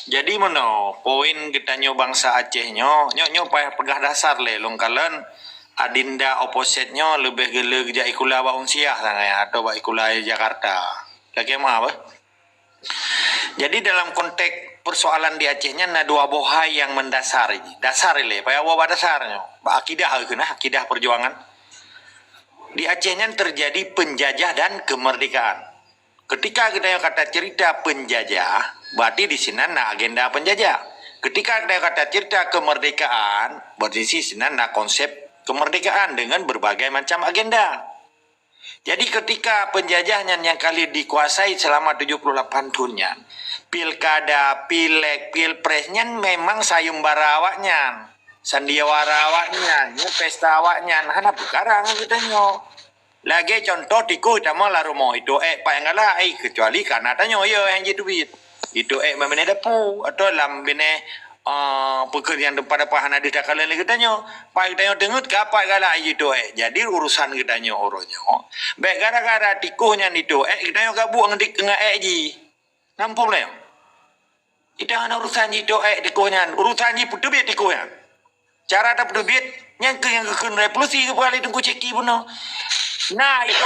Jadi mana poin kita nyo bangsa Aceh nyo payah pegah dasar le longkalan adinda opposite-nyo lebih gele gejak ikula ba unsiah sangai atau ba ikula Jakarta. Lagi apa? Jadi dalam konteks persoalan di Acehnya ada dua bohai yang mendasar ini. Dasar le, payah wa dasarnya. Ba akidah kena akidah perjuangan. Di Acehnya terjadi penjajah dan kemerdekaan. Ketika kita kata cerita penjajah, berarti di sini ada agenda penjajah. Ketika kita kata cerita kemerdekaan, berarti di sini ada konsep kemerdekaan dengan berbagai macam agenda. Jadi ketika penjajahnya yang kali dikuasai selama 78 tahunnya, pilkada, pileg, pilpresnya memang sayembara awaknya, sandiwara awaknya, pesta awaknya, hana perkara kita nyo. Lagi contoh tiku sama lah rumah itu pak yang ngalah kecuali karena tanya ya yang jadi duit itu memang ada pu atau lam bine pekerjaan depan apa hana kita kalian lagi tanya pak tanya dengut kapak galah itu jadi urusan kita nyo orangnya baik gara-gara tikunya itu kita nyo gabu ngedik nggak ji nampung lah itu hana urusan itu tikunya urusan ji putu biar tikunya cara ada putu biar yang ke revolusi kembali tunggu ceki pun. Nah itu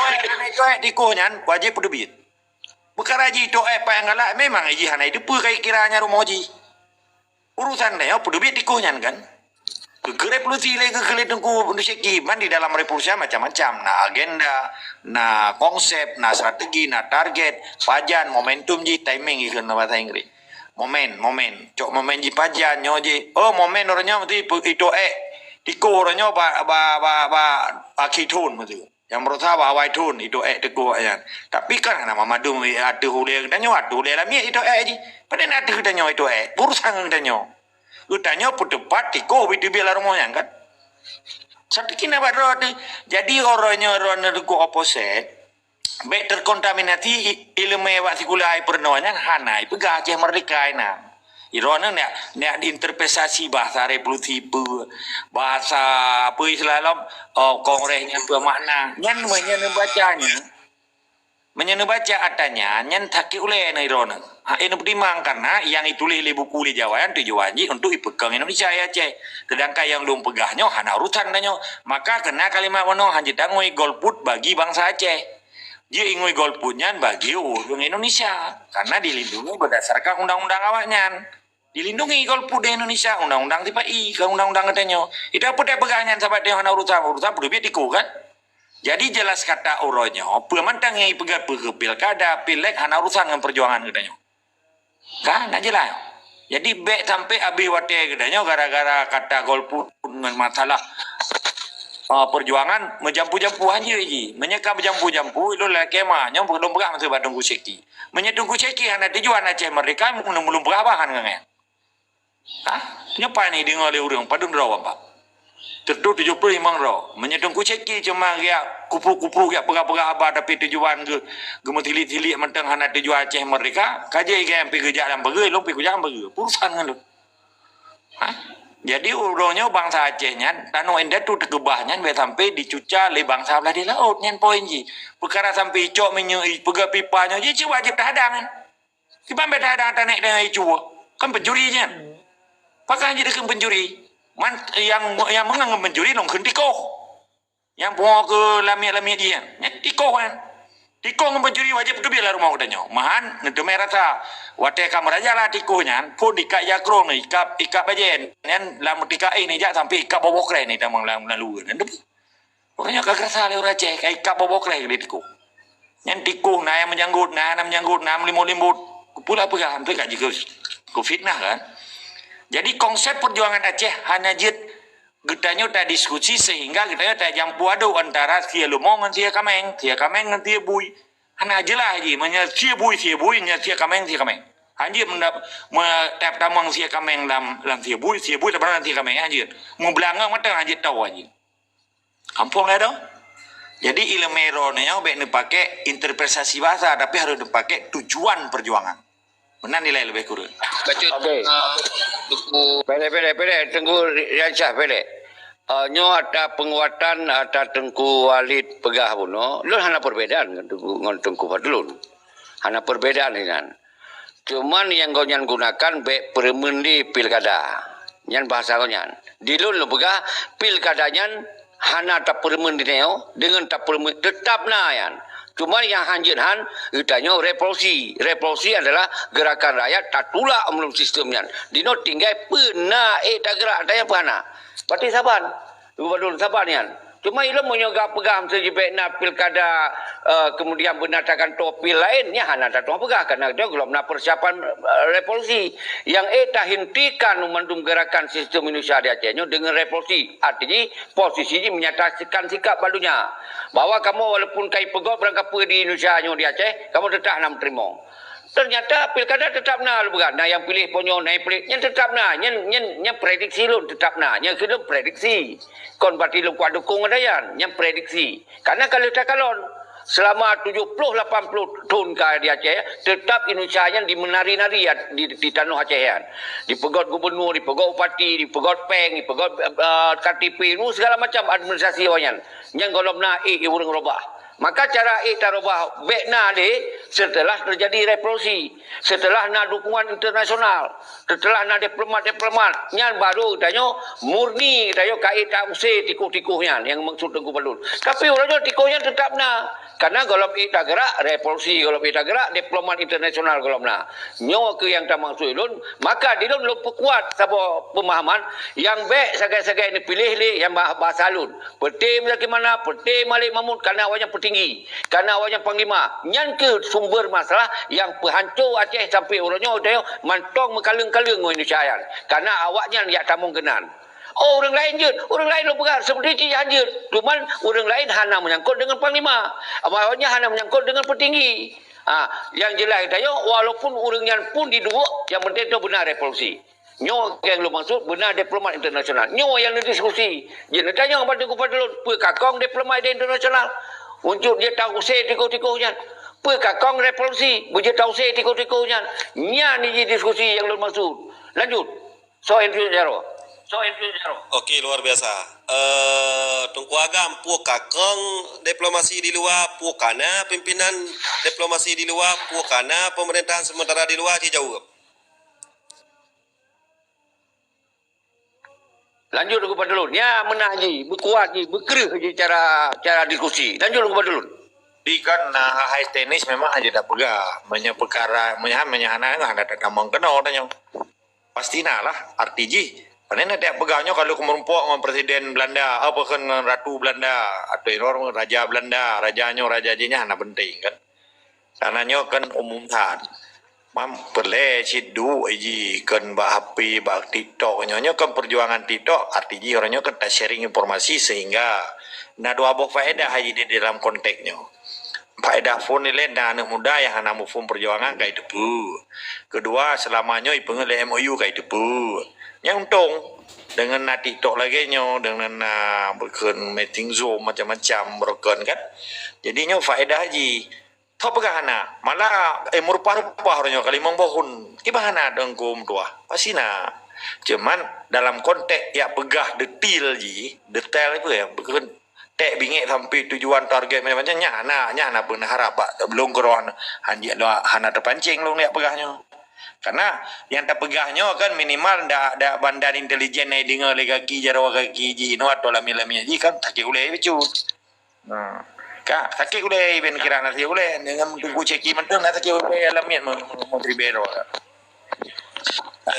tikunya wajib pedubit. Perkara ji itu pak yang galak memang ji hana itu pun kayak kiranya rumah ji. Urusan dia pedubit tikunya kan. Ke revolusi lagi ke tunggu sekiman di dalam revolusi macam-macam. Nah agenda, nah konsep, nah strategi, nah target, pajan, momentum ji timing ikan bahasa Inggris. Momen, cok momen ji pajan nyo ji. Oh momen orangnya mesti itu tiku orangnya akitun mesti. Yang menurut saya bahwa itu teguh ya. Tapi kan nama madu ada hulai kita nyawa ada hulai lami itu aja. Pada nanti kita nyawa itu urusan kita nyawa. Kita nyawa putepat tiko itu biar rumahnya kan. Satu kena baru jadi orangnya orang itu opposite. Baik terkontaminasi ilmu yang sikulai pernahnya hana itu gajah merdeka ina. Irona nek interpretasi bahasa revolusi bahasa apa Islam kongresnya bermakna nyan menyen baca adanya nyan taki oleh na irona ini berdimang karena yang ditulis di buku di Jawa yang tujuannya untuk ipegang Indonesia ya cek sedangkan yang belum pegahnya hana urusan danyo maka kena kalimat wano hanjita ngoi golput bagi bangsa Aceh dia ingin golputnya bagi orang Indonesia karena dilindungi berdasarkan undang-undang awaknya dilindungi golput di Indonesia undang-undang tiba undang-undang katanya itu apa dia pegahnya sahabat dia hana urusan berdua tiku kan jadi jelas kata orangnya pemantang yang pegat pilkada pileg hana urusan dengan perjuangan katanya kan aja lah jadi baik sampai abi wate katanya gara-gara kata golput dengan masalah perjuangan menjampu-jampu aja lagi menyekam jampu-jampu itu lah kemahnya belum berah masih badung kuseki menyetunggu ceki hana tujuan Aceh merdeka belum berapa kan nggak nyapa ni dengar oleh orang padung rawa pak tertu 75 raw menyedung kuceki cuma ya kupu-kupu ya pegah-pegah abah tapi tujuan ke gemetili-tili mentang hana tujuan Aceh merdeka kaje yang pergi jalan pergi lu pergi jalan pergi urusan kan lu jadi urangnya bangsa Acehnya tanu enda tu tegebahnya biar sampai dicuca le bangsa belah di laut nyen poin ji perkara sampai icok menyui pegah pipanya je wajib tahadangan kita bertahadang tanek dengan icuk kan pencurinya pakai jadi pencuri yang menganggap pencuri nongkin tiko yang bawa ke lamia-lamia dia tiko kan tiko pencuri wajib itu biar rumah udahnya mahan itu merasa wate kamera aja lah tikonya pun ikat jakro nih ikat bajen yang lamu tika ini jak sampai ikat bobok keren nih tamang lalu kan pokoknya kagak salah orang Aceh kayak ikat bobok keren di tiko yang tiko nah yang menyanggut nah melimut pula pegah sampai kaji ke fitnah kan. Jadi konsep perjuangan Aceh hanya jid getanya tak diskusi sehingga getanya tak jampu adu antara sia lumong dan sia kameng dan sia bui. Hanya aja lah ji, sia bui nya sia kameng. Anjir tap tamang sia kameng dalam sia bui tak pernah sia kameng anjir. Mau belangang matang anjir tahu anjir. Kampung lah dong. Jadi ilmu eronya baik dipakai interpretasi bahasa tapi harus dipakai tujuan perjuangan. Benar nilai lebih kurang. Okey. Pede. Tengku Riansyah pede. Nyo ada penguatan ada Tengku Walid Pegah pun. Lu hana perbedaan dengan Tengku Fadlun. Hana perbedaan dengan. Cuman yang kau nyan gunakan baik permendi pilkada. Nyan bahasa kau nyan. Dilun lu pegah pilkadanya hana tak permendi neo dengan tak permendi tetap na yan. Cuma yang hanjin itanya revolusi. Revolusi adalah gerakan rakyat tak tulak umum sistemnya. Dino tinggal pernah tak gerak ada yang pernah. Berarti saban. Gubernur saban yan. Cuma ia menyogak pegang sejibek nak pilkada kemudian benatakan topil lainnya hana tak tuang pegah karena dia belum nak persiapan revolusi yang tak hentikan memandung gerakan sistem Indonesia di Acehnya dengan revolusi. Artinya posisi ini menyatakan sikap barunya bahwa kamu walaupun kai pegawai berangkat di Indonesia di Aceh kamu tetap nak terima. Ternyata pilkada tetap nak bukan. Nah yang pilih ponyo naik pilih yang tetap nak. Yang prediksi lu tetap nak. Yang kedua prediksi. Kon parti lu kuat dukung ada yang prediksi. Karena kalau tak kalon selama 70-80 tahun ke di Aceh tetap Indonesia yang dimenari-nari di tanah Acehan. Di pegot gubernur, di pegot bupati, di pegot peng, di pegot KTP, segala macam administrasi orang yang golong nak urang robah. Maka cara tarubah bekna de setelah terjadi revolusi, setelah nak dukungan internasional, setelah nak diplomat nyan baru tanya murni tanya kai tak usai tikuh-tikuhnya yang maksud Tengku Balun. Tapi orangnya tikuhnya tetap nak. Karena golom tak gerak revolusi, golom tak gerak diplomat internasional golom nak. Nyo ke yang tak maksud Balun, maka dia lu perkuat sabo pemahaman yang baik sagai-sagai ini pilih le yang bahasa Alun. Peti bagaimana? Peti Malik Mahmud karena awaknya tinggi karena awaknya panglima nyan ke sumber masalah yang penghancur Aceh sampai orangnya udah mantong mekaleng-kaleng Indonesia karena awaknya yang tamung kenan. Oh orang lain je, orang lain lo pegang seperti itu hadir. Cuma orang lain hanya menyangkut dengan panglima, awaknya hanya menyangkut dengan petinggi. Yang jelas itu walaupun orangnya pun didua, yang penting itu benar revolusi. Nyo yang lu maksud benar diplomat internasional. Nyo yang diskusi. Jadi tanya kepada Gubernur, kakong diplomat internasional. Untuk dia tahu usai tikuh-tikuhnya. Kakong revolusi, dia tahu usai tikuh-tikuhnya. Nya ni diskusi yang lu maksud. Lanjut. Soal itu jaro. Okey, luar biasa. Tengku Agam, puak kakong diplomasi di luar, puak kana pimpinan diplomasi di luar, puak kana pemerintahan sementara di luar, dijawab. Lanjut kepada dulu. Ya menaji, berkuat je, berkerah je cara diskusi. Lanjut kepada dulu. Di kan high tenis memang aja tak pegah. Banyak perkara menyahana ada tak ngomong kena orangnya. Pasti lah RTG. Karena ada pegahnya kalau kemerumpuk dengan Presiden Belanda, apa kan Ratu Belanda atau orang Raja Belanda, raja jinya hana penting kan. Karenanya kan umum tan. Mam perle cidu aji kan ba HP ba TikTok nyonya kan perjuangan TikTok artinya orangnya kan tak sharing informasi sehingga na dua boh faedah haji di dalam konteksnya. Faedah phone ni dan anak muda yang hana mufum perjuangan kayak itu pu. Kedua selamanya ipeng le MOU kayak itu pu. Yang untung dengan na TikTok lagi nyo dengan na berken meeting Zoom macam-macam berken kan. Jadinya faedah haji. Tahu pegahana, malah merupa-rupa orangnya kali membohon. Gimana dengkum tua? Pasti nak. Cuman dalam konteks ya pegah detail itu ya, bukan tek bingit sampai tujuan target macam-macam nya pernah harap belum keruan hanya terpancing lu lihat pegahnya. Karena yang tak pegahnya kan minimal dak bandar intelijen naik dengar lagi jarawa kaki jino atau lami-lami ji kan tak boleh becut. Kak, sakit boleh ben kira nasi boleh dengan tunggu ceki menteng nak sakit boleh alamin mau tribero.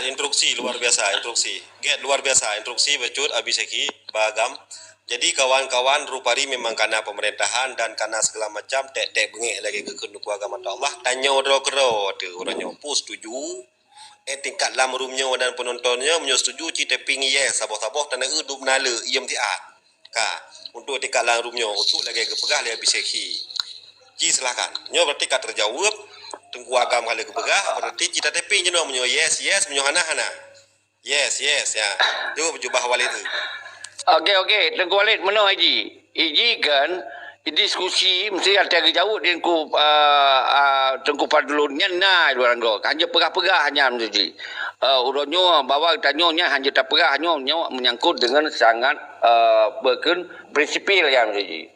Instruksi luar biasa, instruksi. Get luar biasa, instruksi becut abiseki bagam. Jadi kawan-kawan rupari memang karena pemerintahan dan karena segala macam tek bengek lagi ke kenduk agama Allah. Tanya kero tu orangnya pus setuju. Tingkat lam rumnya dan penontonnya menyetujui cita ping yes sabah-sabah tanah hidup nala iam tiat. Untuk tingkat lam rumnya untuk lagi ke pegah dia biseki. Ji silakan. Nyo berarti kat terjawab tengku agam kali ke pegah berarti cita teping jenuh menyo yes menyo hana. Yes ya. Jubah walid tu. Okey. Tengku Walid, mana Haji? Haji kan diskusi mesti ada jauh dengan Tengku Padulunnya nah orang go. Hanya pegah-pegah hanya mesti. Urutnya bawa tanya hanya tak pegah hanya menyangkut dengan sangat berken prinsipil yang mesti.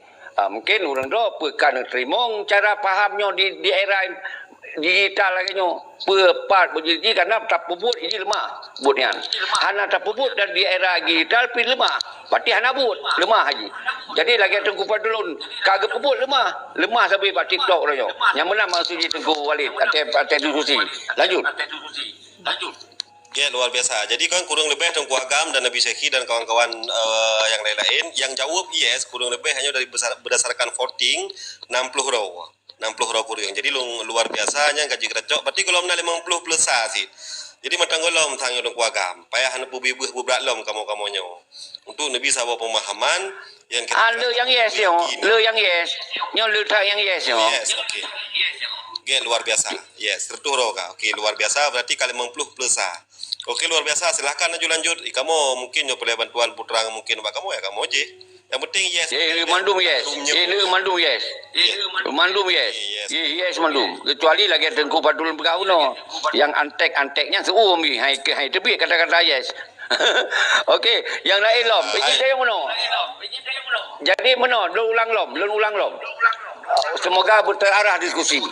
Mungkin orang do pekan terima cara fahamnya di era digital lagi nyo part berjiji karena tak puput ini lemah butnya. Hana tak puput dan di era digital pi lemah. Berarti hana but lemah haji. Jadi lagi Tengku Fadlun kagak puput lemah sampai buat TikTok dah nyo. Yang menang maksudnya Tengku Walid atas diskusi. Lanjut. Ya, luar biasa. Jadi kan kurang lebih Tengku Agam dan Nabi Syekhi dan kawan-kawan yang lain-lain yang jawab yes kurang lebih hanya dari berdasarkan voting 60 row. 60 row kurang. Jadi luar biasanya gaji kerajaan. Berarti kalau nak 50 plus sih. Jadi matang golom tangyo Tengku Agam. Payah hana bubi-buh bubrak lom kamu-kamunya. Untuk Nabi sahabat pemahaman yang kita Le yang yes yo. Le yang yes. Nyo le tak yang yes yo. yes, okey. Okay, luar biasa. Yes, terturo ka. Okey, luar biasa berarti kali 50 plus Okey, luar biasa. Silahkan lanjut. Kamu mungkin boleh bantuan putra mungkin buat kamu ya kamu je. Yang penting yes. Mandum yes. Mandum yes. Mandum yes. Yes mandum. Kecuali lagi Tengku Fadlun Bergauno yang antek-anteknya seumi hai tepi kata-kata yes. Okey, yang lain lom. Biji yang mana? Jadi mana? Lu ulang lom. Semoga berterarah diskusi.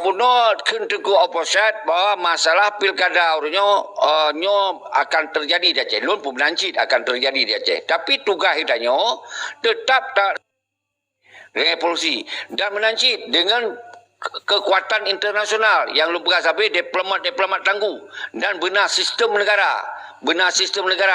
Buno Tengku oposit bahawa masalah pilkada nyo akan terjadi di Aceh. Lun pun menancit akan terjadi di Aceh. Tapi tugas hitanyo tetap tak revolusi dan menancit dengan kekuatan internasional yang lu pegang sampai diplomat tangguh dan benar sistem negara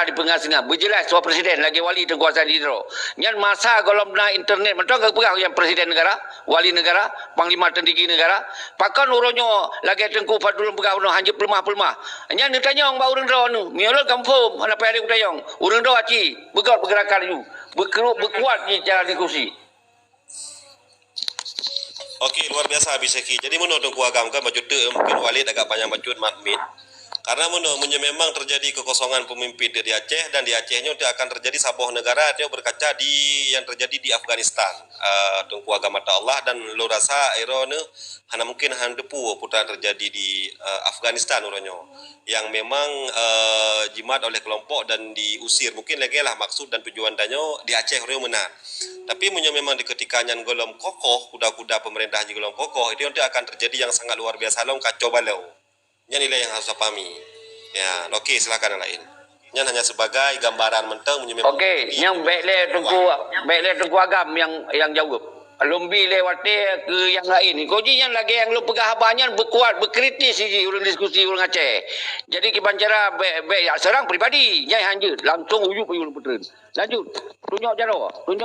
di pengasingan berjelas suara presiden lagi wali tengkuasa hidro yang masa kalau benar internet betul ke pegang yang presiden negara wali negara panglima tertinggi negara pakan uronyo lagi Tengku Fadlun pegang hanya pelemah yang ditanya orang urang do nu miolol kampung ana payah udayong urang do aci bergerakan you berkuat di cara diskusi. Okey, luar biasa Habis Syekhi. Jadi menurut Tengku Agam kan baju tu mungkin Walid agak panjang baju matmit. Karena menurut memang terjadi kekosongan pemimpin di Aceh dan di Acehnya akan terjadi sabuh negara dia berkaca di yang terjadi di Afghanistan. Tengku Agam mata Allah dan lo rasa erone hanya mungkin handepu putra terjadi di Afghanistan uronyo yang memang jimat oleh kelompok dan diusir. Mungkin lagi lah maksud dan tujuan danyo di Aceh orang menang. Tapi memang di ketikanya golom kokoh, kuda-kuda pemerintahan golom kokoh, itu nanti akan terjadi yang sangat luar biasa long kacau balau. Yang nilai yang harus dipahami. Ya, okey silakan yang lain. Yang hanya sebagai gambaran mentang okey, yang baiklah Tengku Agam yang jawab. Lumbi lewati ke yang lain. Kau je yang lagi yang lu pegang habanyan berkuat, berkritis je urang diskusi urang Aceh. Jadi kita bicara baik serang pribadi, nyai hanja langsung uyup uyup puteren. Lanjut. Tunjuk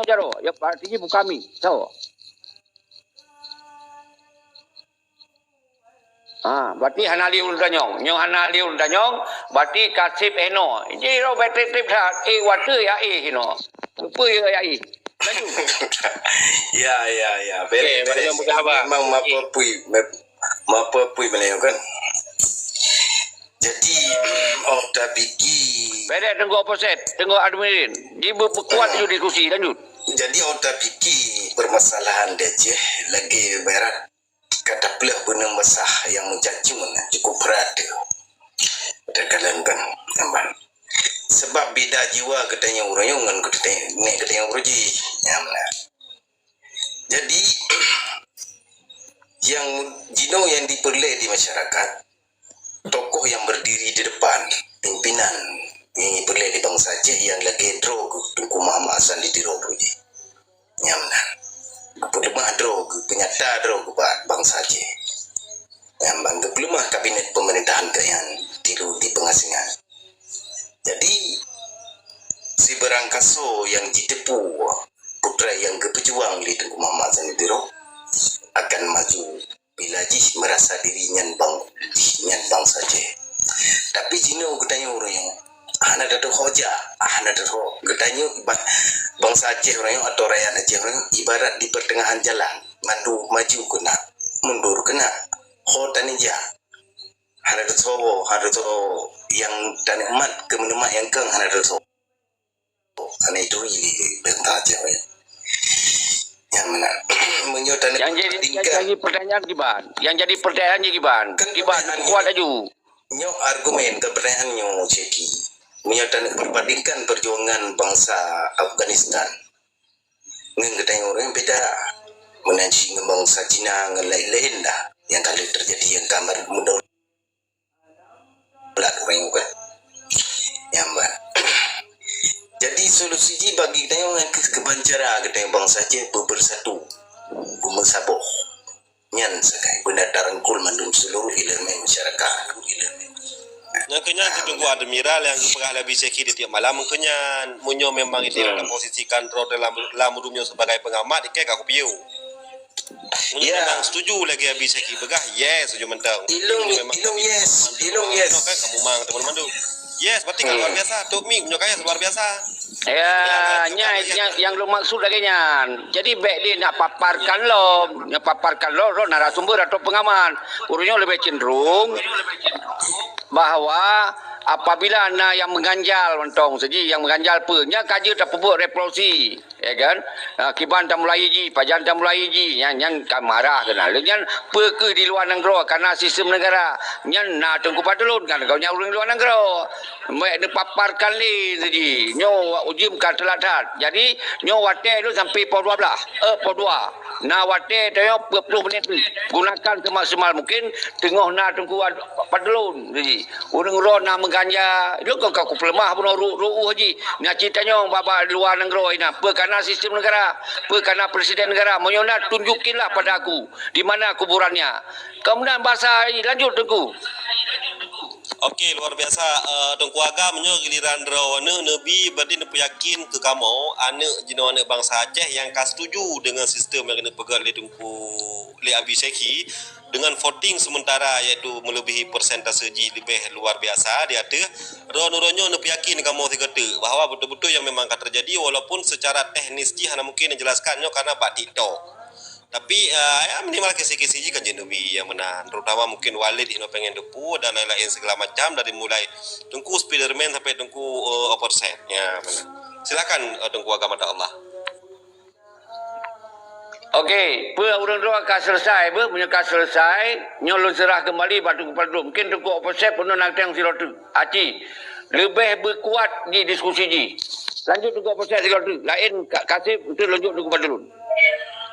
jaro. Ya artinya bukan kami. Tahu? Berarti hana liul danyong. Nyong hana liul danyong, berarti kasip eno. Jadi ro betrip dah watu ya hino. Apa ya lanjut. Ya. Beres. Memang mapapui beliau kan. Jadi tak fikir. Beres tengok oposit, tengok admin. Dia berkuat ju diskusi lanjut. Jadi tak fikir permasalahan di Aceh lagi berat. Kata pelah benar besar yang mencacimun cukup berat terkadang kan nampak sebab beda jiwa katanya orang dengan katanya uruji yang benar. Jadi yang jino yang diperoleh di masyarakat tokoh yang berdiri di depan pimpinan yang diperoleh di bangsa Aceh yang lagi drog Tengku Muhammad Hassan di Dirobuji yang benar. Pelemah drog, penyata drog buat bangsa Aceh. Yang bangga pelemah kabinet pemerintahan yang tiru di pengasingan. Jadi si berangkaso yang ditepu putra yang kepejuang di Tengku Muhammad Zanidiro akan maju bila jih merasa dirinya bangsa Aceh. Tapi jino katanya orang hana ada hoja, hana ada katanya bangsa Aceh orang atau rakyat Aceh orang ibarat di pertengahan jalan, mandu maju kena, mundur kena, tani ja. Hana ada yang tani emat ke menemah yang keng hana ada hana itu ini bentah Aceh orang. Yang mana menyotan yang jadi pertanyaan Giban. Yang jadi pertanyaan Giban. Giban kuat aju. Nyok argumen ke pertanyaannya Ceki. Menyatakan perbandingkan perjuangan bangsa Afghanistan dengan orang beda menanci dengan bangsa Cina dengan lain-lain dah yang kali terjadi yang kamar mendaulat orang bukan yang mbak. Jadi solusi ji bagi kita yang kebancara kita yang bangsa je bersatu bermesaboh nyan sakai benar darangkul mandum seluruh elemen masyarakat elemen. Yang kenyan ditunggu admiral yang pernah lebih seki di tiap malam kenyan munyo memang itu dalam posisikan roh dalam rumio sebagai pengamat ikai aku piu. Munyo memang setuju lagi habis seki begah yes setuju mentang. Ilung yes Kan kamu mang teman-teman tu. Yes, berarti kan luar biasa. Tok Mi punya kaya luar biasa. Ya, yang lu maksud lagi nyan. Jadi baik dia nak paparkan lo narasumber atau pengaman. Urusnya lebih cenderung bahawa apabila na yang mengganjal mentong saji yang mengganjal punya kaji tak buat revolusi ya kan kiban tak mulai ji pajan tak mulai ji yang marah kenal yang ke di luar negara karena sistem negara yang na tengku padulun kan kau nya luar negara mek de paparkan li saji nyo ujim kan teladan jadi nyo wate tu sampai pukul 12 pukul 2 na wate tu 20 minit gunakan semaksimal mungkin tengah na tengku padulun saji urang ro na ganja lu kau pelemah pun ru haji nak ceritanya baba luar negara ina karena sistem negara karena presiden negara menyona tunjukinlah pada aku di mana kuburannya kemudian bahasa lanjut Tengku. Okey, luar biasa. Tengku Agam menyo giliran rawana nabi berarti nepu yakin ke kamu anak jino anak bangsa Aceh yang kas setuju dengan sistem yang kena pegang oleh Tengku Le Abi Seki dengan voting sementara iaitu melebihi persentase ji lebih luar biasa dia tu ronyo nepu yakin kamu kata bahawa betul-betul yang memang akan terjadi walaupun secara teknis ji hanya mungkin menjelaskannya karena bak TikTok. Tapi ya minimal kisi-kisi kan jenubi yang menang terutama mungkin Walid ino pengen depu dan lain-lain segala macam dari mulai Tengku Spiderman sampai Tengku Overset ya benar. Silakan Tengku Agama Allah. Okey, orang dua akan selesai menyeka selesai nyolong serah kembali batu kepada mungkin Tengku Overset pun nak teng silotu aci lebih berkuat di diskusi ji. Lanjut Tengku Overset silotu lain kasih itu lanjut Tengku Padulun.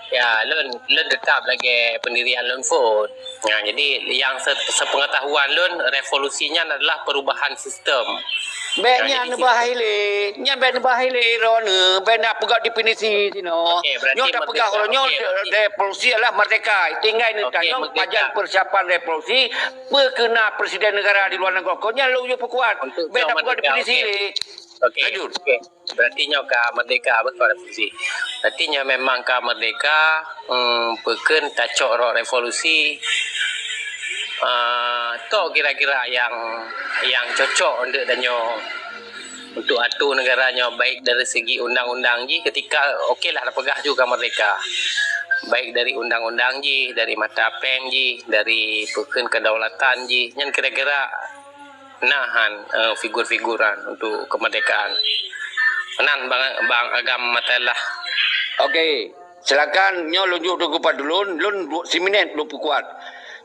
Ya, Lun tetap lagi pendirian Lun Food. Ya, jadi yang sepengetahuan Lun revolusinya adalah perubahan sistem. Baiknya bahile, baik bahile rona, baik nak pegang definisi sino. Nyo tak pegang nyo revolusi adalah merdeka. Tinggal ni kan nyo pajak persiapan revolusi berkena presiden negara di luar negara. Kau nya lu yo perkuat. Baik nak pegang definisi le. Okey. Berarti nyo ka merdeka betul revolusi. Berarti nyo memang ka merdeka peken tacok roh revolusi. Tok kira-kira yang cocok untuk danyo untuk atur negaranya baik dari segi undang-undang ji ketika okeylah pegah juga merdeka. Baik dari undang-undang ji, dari mata peng ji, dari peken kedaulatan ji, yang kira-kira nahan figur-figuran untuk kemerdekaan. Menan bang Agam Matalah. Okey, silakan nyo lunjuk Tengku Padulun, lun siminit lu kuat.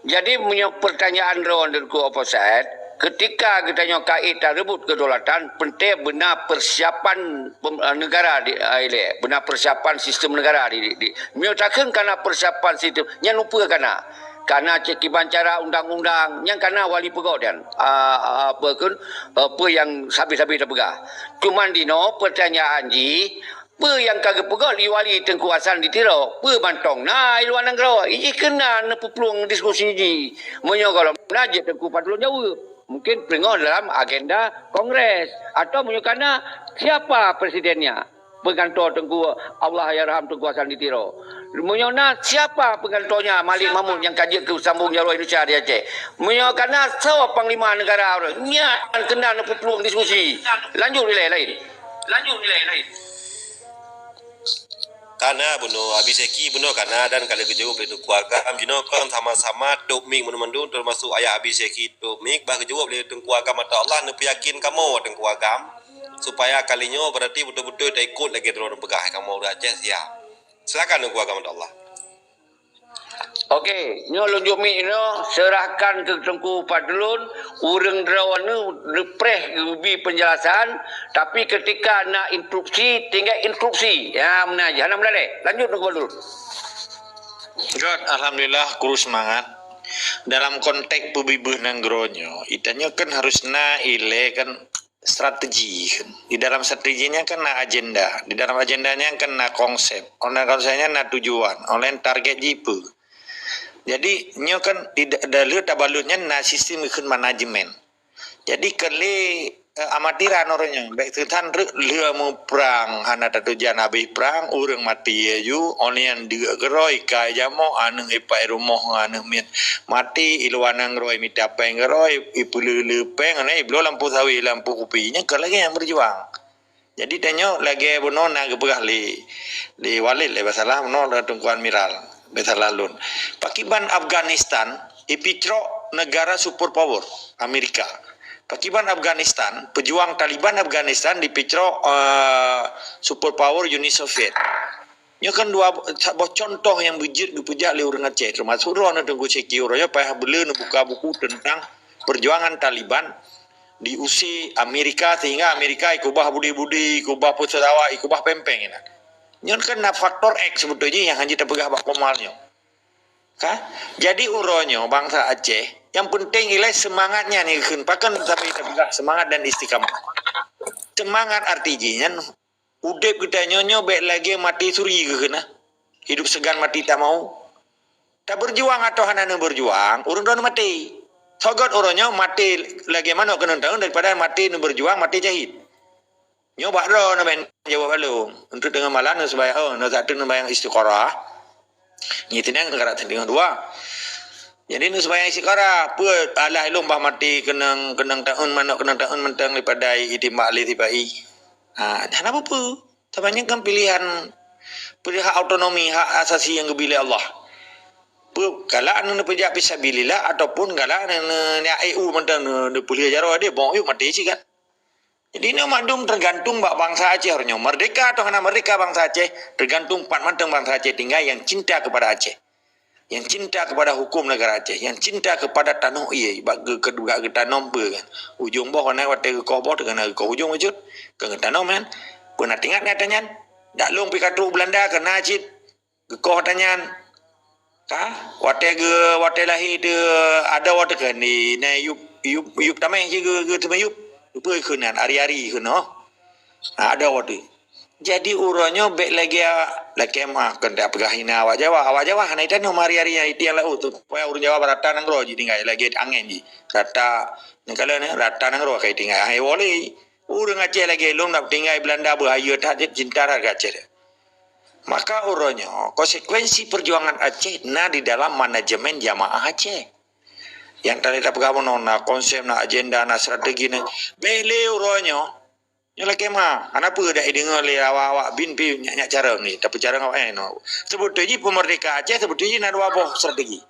Jadi punya pertanyaan ron Tengku Opposite, ketika kita nyo kait rebut kedaulatan, penting benar persiapan negara di benar persiapan sistem negara di nyo takkan karena persiapan sistem nya lupa karena cekiban cara undang-undang yang karena wali pegau dan apa yang sabi-sabi dah pegah. Cuman dino pertanyaan ji apa yang kagak pegau di wali Tengku Hasan ditiro apa mantong nah luar negara ini kena peluang diskusi ji menyo kalau naje Tengku Padulun jauh mungkin pelengah dalam agenda kongres atau menyo karena siapa presidennya pengantor Tengku Allah yarham Tengku Hasan ditiro. Menyona siapa pengantornya Malik Mahmud yang kaji ke sambung Jalur Indonesia di Aceh. Menyokana sawa panglima negara nya kena peluang diskusi. Lanjut nilai lain. Karena bunuh habis seki bunuh karena dan kali kejauh beli keluarga amjino kan sama-sama dok ming mendu termasuk ayah habis seki dok ming bah kejauh beli keluarga mata Allah nepi yakin kamu dengan keluarga supaya kalinya berarti betul-betul tak ikut lagi drone begah kamu udah Aceh siap. Silakan Tengku Agama Allah. Okey, nyo lunjuk mi ino serahkan ke Tengku Padulun, urang drawana lepreh ubi penjelasan, tapi ketika nak instruksi tinggal instruksi. Ya menaja, nak melale. Lanjut Tengku Padulun. Good, alhamdulillah kurus semangat. dalam konteks pebibih nangronyo, itanya kan harus na ile kan strategi kan. Di dalam strateginya kan na agenda, di dalam agendanya kan na konsep, oleh konsepnya na tujuan, oleh target jipu. Jadi nyo kan dalu tabalutnya na sistem ikut manajemen. Jadi kali amatiran orangnya baik tuhan lua mu perang hana tujuan habis perang urang mati aju olian diga geroi kai jamo anu ipai rumoh anu mit mati iluanang roi mitapeng geroi ipulu peng ane iblo lampu sawi lampu kupinya lagi yang berjuang. Jadi tanyo lagi bono na gebegah li walid le basalah no tungkuan miral besalalun pakiban Afghanistan ipitro negara superpower Amerika. Pakiban Afghanistan, pejuang Taliban Afghanistan dipicro superpower Uni Soviet. Ini kan dua contoh yang bujit dipujak oleh orang Aceh. Termasuk orang yang tunggu ceki orang payah beli buka buku tentang perjuangan Taliban diusi Amerika sehingga Amerika ikubah budi-budi, ikubah pusatawa, ikubah pempeng. Ini kan faktor X sebetulnya yang hanya terpegah bak komalnya. Jadi uronyo bangsa Aceh yang penting ilai semangatnya nih kan pakan sampai terpegah semangat dan istiqamah. Semangat artinya udep kita nyonyo baik lagi mati suri ke kena hidup segan mati tak mau tak berjuang atau hana berjuang urun don mati sogot uronyo mati lagi mana kena tahun daripada mati berjuang mati jahit nyoba ro namen jawab balung untuk dengan malan supaya satu yang istiqorah nyitinnya negara dengan dua. Jadi nu supaya istiqara put alah lombah mati kenang tahun mana kenang tahun mentang daripada itimak li tibai. Dan apa pu? Sebenarnya kan pilihan hak autonomi, hak asasi yang dibeli Allah. Pu kala anu pejak fisabilillah ataupun kala anu EU mentang nu pulih jaro dia bong yuk mati sih kan. Jadi ini mandum tergantung bangsa Aceh orangnya merdeka atau hana merdeka bangsa Aceh tergantung pat manteng bangsa Aceh tinggal yang cinta kepada Aceh. Yang cinta kepada hukum negara Aceh, yang cinta kepada tanah ia, bagi kedua kita nombor kan. Ujung boh naik waktu ke boh dengan ke ujung wujud ke tanah kan. Pernah tinggal katanya, dak long pikatu Belanda kena cit ke koh tanyan. Waktu lahir de ada waktu kan ni yup tamai je ke temai yup. Lupa kenan hari-hari kena. Ada waktu. Jadi uronyo bek lagi mah kena pegahina awak Jawa hana itu no hari-hari itu yang lau tu poya urun Jawa rata nang ro ji tinggal lagi angin ji rata kalau ni rata nang ro kai tinggal hai boleh urun Aceh lagi lung nak tinggal Belanda bahaya tak cinta raga Aceh maka uronyo konsekuensi perjuangan Aceh na di dalam manajemen jamaah Aceh yang tadi tak pegang na konsep na agenda na strategi na bele uronyo yang lagi mah, anak pun dah dengar le awak bin pi nyak cara ni, tapi cara ngau no. Sebetulnya pemerdeka Aceh sebetulnya nak dua strategi.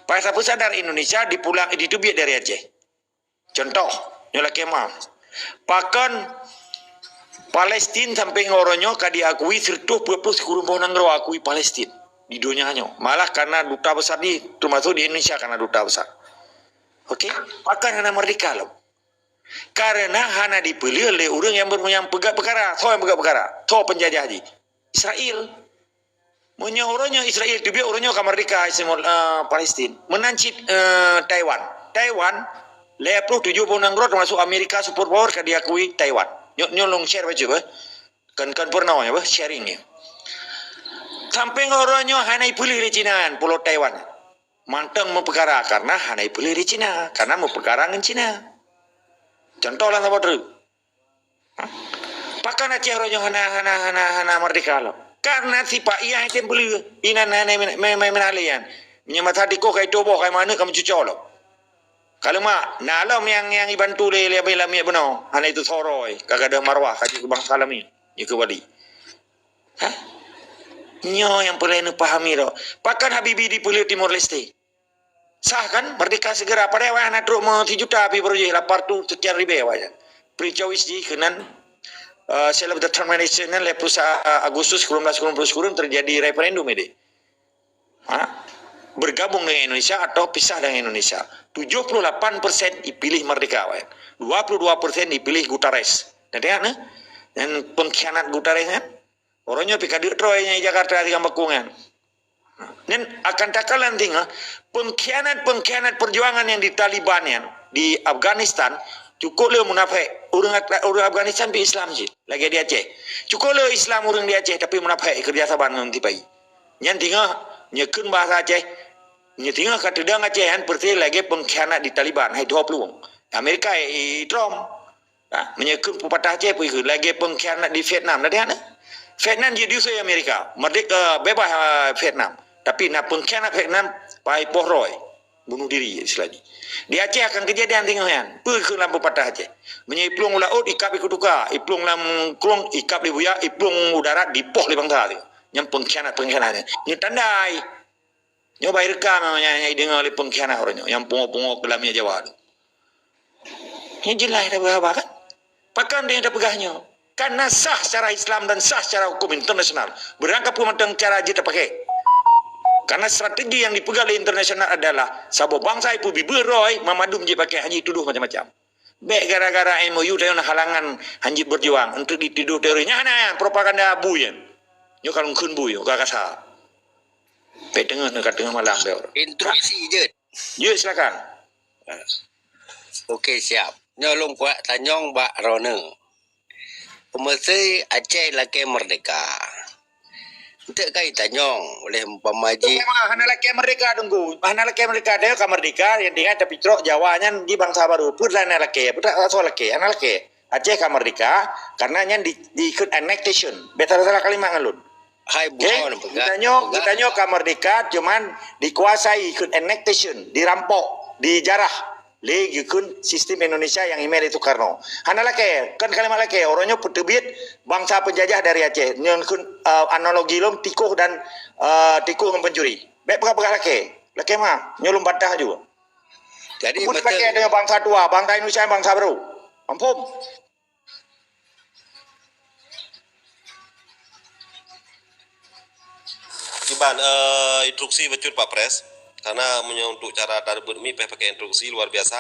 Pas apa sadar Indonesia dipulang ditubiak dari Aceh. Contoh, yang lagi mah, pakan Palestin sampai ngoronyo kadi akui sertuh purpose kurumbo nangro akui Palestin di dunia nyo. Malah karena duta besar ni termasuk di Indonesia karena duta besar. Okey, pakan hana merdeka loh. Karena hana dipilih oleh orang yang pegat perkara, so yang pegat perkara, so penjajah haji Israel. Punya orangnya Israel tu biar orangnya merdeka Palestin, menancit Taiwan, 70 negara termasuk Amerika superpower kan diakui Taiwan. Nyolong share baca kan pernah ya sharingnya. Sampai orangnya hana dipilih di Cina, Pulau Taiwan. Mantang mau perkara karena hana dipilih di Cina, karena mau perkara dengan Cina. Contoh lah sahabat dulu. Pakan Aceh orang hana merdeka lo. Karena si Pak Iya yang beli ina menalian. Menyemat hati kau kai tobo kai mana kamu cucok lo. Kalau mak nalam yang ibantu le lamia benar. Hana itu soroi. Kagak ada marwah kaji ke bangsa alami. Ni ke Bali. Nyo yang perlu pahami lo. Pakan Habibi di Pulau Timor Leste. Sah kan merdeka segera pada awak nak teruk mau 3 juta api baru je lapar tu sekian ribu awak je. Pre-choice di kenan self determination le pusat Agustus 1990 terjadi referendum ini. Bergabung dengan Indonesia atau pisah dengan Indonesia. 78% dipilih merdeka awak. 22% dipilih Guterres. Dan tengok nah. Dan pengkhianat Guterres kan. Orangnya pika duit troynya Jakarta di Kambakungan. Dan akan takalan tinggal pengkhianat perjuangan yang di Taliban yang di Afghanistan cukup le munafik orang Afghanistan bi Islam je lagi di Aceh cukup le Islam orang di Aceh tapi munafik kerja saban nanti pai yang tinggal nyekun bahasa Aceh tinggal kata dang Aceh yang perti lagi pengkhianat di Taliban hai 20 Amerika Trump menyekun pepatah Aceh pergi lagi pengkhianat di Vietnam dah ada Vietnam jadi usai Amerika merdeka bebas Vietnam tapi nak pengkhianat Vietnam pai Pohroy bunuh diri istilahnya. Di Aceh akan kejadian tinggalnya. Pergi lampu patah Aceh. Menyiplung laut ikap ikut tukar. Iplung lam klong ikap di buya. Iplung udara dipoh di bangsa tu. Yang pengkhianat. Ini tandai. Nyoba rekam namanya dengar oleh pengkhianat orangnya. Yang pungo-pungo kelamnya Jawa tu. Ini jelas dah berapa kan? Pakan dia dah pegahnya. Karena sah secara Islam dan sah secara hukum internasional. Berangkap pemantang cara aja tak pakai. Karena strategi yang dipegang oleh internasional adalah sabuk bangsa itu biberoi memadum je pakai haji tuduh macam-macam. Baik gara-gara MOU dan halangan haji berjuang untuk dituduh teorinya ana propaganda buyen. Nyo kalau kun buyo kakasa. Pe tengah malam dia. Instruksi je. Ya silakan. Okey, siap. Nyolong kuat tanyong Mbak Rona. Pemesai Aceh laki merdeka. Tidak kait tanyong oleh pemaji. Hana laki merdeka tunggu. Hana laki merdeka dia kan merdeka yang tinggal tapi trok Jawanya di bangsa baru. Putra hana laki. Putra asal laki. Hana laki. Aceh kan merdeka karena yang diikut annexation. Betul salah kalimat ngalun. Hai bukan Kita kan merdeka cuman dikuasai ikut annexation, dirampok, dijarah. Lagi kun sistem Indonesia yang email itu Karno. Hana laki, kan kalimat laki. Orangnya petebit bangsa penjajah dari Aceh. Yang kun analogi lom tikuh dan tikuh pencuri. Baik pegah-pegah laki. Laki mah nyolong batah juga. Jadi betul laki dengan bangsa tua, bangsa Indonesia bangsa baru. Ampun. Kiban instruksi becut Pak Pres. Karena untuk cara tarbut mi pakai instruksi luar biasa.